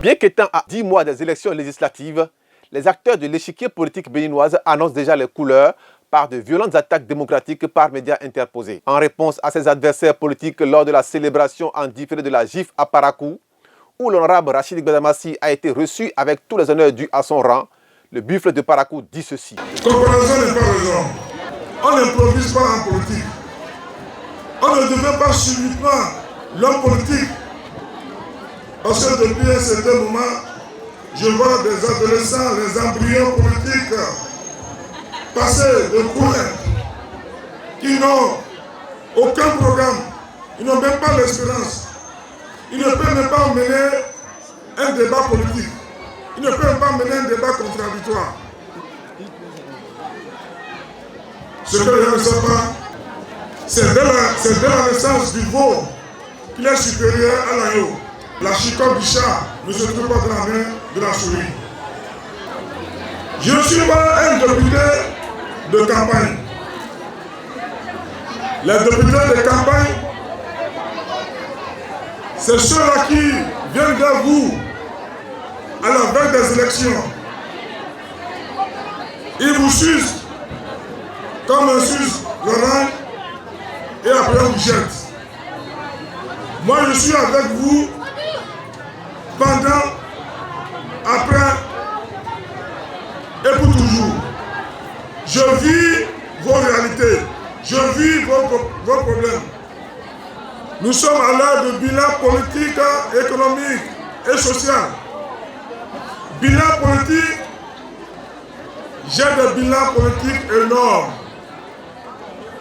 Bien qu'étant à 10 mois des élections législatives, les acteurs de l'échiquier politique béninoise annoncent déjà les couleurs par de violentes attaques démocratiques par médias interposés. En réponse à ses adversaires politiques lors de la célébration en différé de la GIF à Parakou, où l'honorable Rachid Gbadamassi a été reçu avec tous les honneurs dus à son rang, le buffle de Parakou dit ceci. Comparaison n'est pas raison. On n'improvise pas en politique. On ne devient pas subitement l'homme politique. Parce que depuis un certain moment, je vois des adolescents, les embryons politiques, passer de courant, qui n'ont aucun programme, ils n'ont même pas l'espérance. Ils ne peuvent même pas mener un débat politique. Ils ne peuvent même pas mener un débat contradictoire. Ce que je ne sais pas, c'est dès la naissance du veau qu'il est supérieur à l'agneau. La chicotte du chat ne se trouve pas dans la main de la souris. Je ne suis pas un député de campagne. Les députés de campagne, c'est ceux-là qui viennent vers vous à la veille des élections. Ils vous sucent comme un suce l'orange et après on vous jette. Moi je suis avec vous pendant, après et pour toujours. Je vis vos réalités, je vis vos problèmes. Nous sommes à l'heure de bilan politique, économique et social. Bilan politique, j'ai des bilans politiques énormes.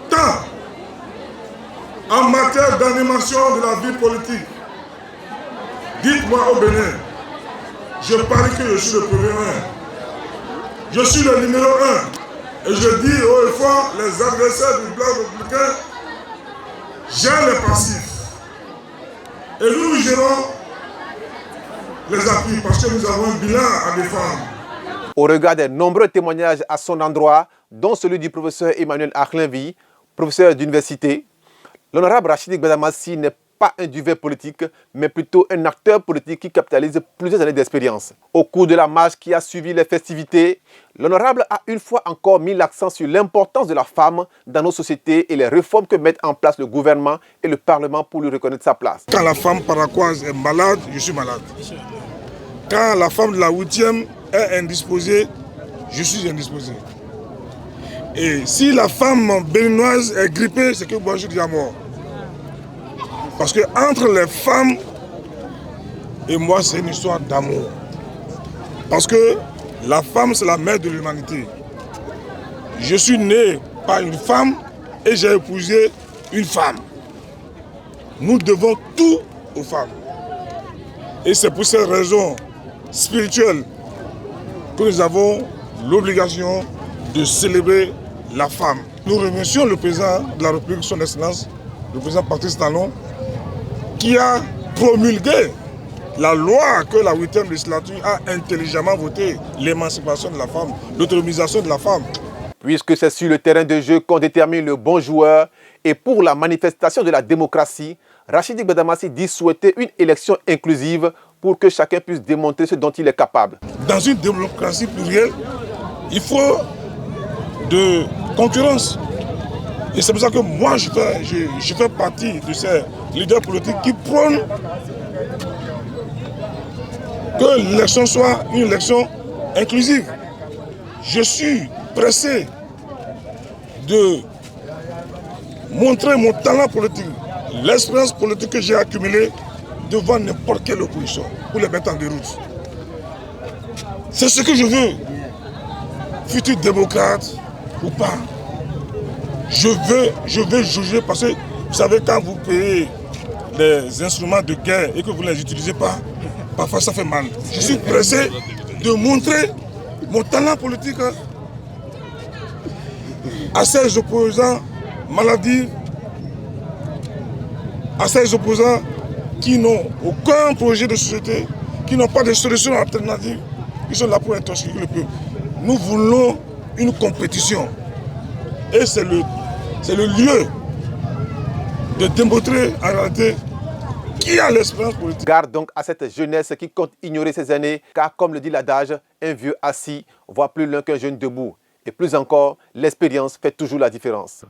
Tant en matière d'animation de la vie politique. Dites-moi au Bénin, je parie que je suis le premier 1. Je suis le numéro 1. Et je dis haut et fort, les adversaires du bloc républicain, j'ai les passifs. Et nous gérons les appuis parce que nous avons un bilan à défendre. Au regard des nombreux témoignages à son endroit, dont celui du professeur Emmanuel Akhlenvi, professeur d'université, l'honorable Rachid Gbadamassi n'est pas un duvet politique, mais plutôt un acteur politique qui capitalise plusieurs années d'expérience. Au cours de la marche qui a suivi les festivités, l'honorable a une fois encore mis l'accent sur l'importance de la femme dans nos sociétés et les réformes que mettent en place le gouvernement et le Parlement pour lui reconnaître sa place. Quand la femme paraquoise est malade, je suis malade. Quand la femme de la 8e est indisposée, je suis indisposé. Et si la femme béninoise est grippée, c'est que moi je dis à mort. Parce que entre les femmes et moi, c'est une histoire d'amour. Parce que la femme, c'est la mère de l'humanité. Je suis né par une femme et j'ai épousé une femme. Nous devons tout aux femmes. Et c'est pour ces raisons spirituelles que nous avons l'obligation de célébrer la femme. Nous remercions le président de la République, son Excellence, le président Patrice Talon, qui a promulgué la loi que la 8e législature a intelligemment votée, l'émancipation de la femme, l'autonomisation de la femme. Puisque c'est sur le terrain de jeu qu'on détermine le bon joueur et pour la manifestation de la démocratie, Rachid Gbadamassi dit souhaiter une élection inclusive pour que chacun puisse démontrer ce dont il est capable. Dans une démocratie plurielle, il faut de concurrence. Et c'est pour ça que moi, je fais partie de ces leaders politiques qui prônent que l'élection soit une élection inclusive. Je suis pressé de montrer mon talent politique, l'expérience politique que j'ai accumulée devant n'importe quelle opposition pour les mettre en déroute. C'est ce que je veux, futur démocrate ou pas. Je veux juger parce que vous savez, quand vous payez les instruments de guerre et que vous ne les utilisez pas, parfois ça fait mal. Je suis pressé de montrer mon talent politique à ces opposants maladifs, à ces opposants qui n'ont aucun projet de société, qui n'ont pas de solution alternative, qui sont là pour intoxiquer le peuple. Nous voulons une compétition. Et c'est le lieu de démontrer en réalité qui a l'expérience politique. Garde donc à cette jeunesse qui compte ignorer ses aînés, car comme le dit l'adage, un vieux assis voit plus loin qu'un jeune debout. Et plus encore, l'expérience fait toujours la différence.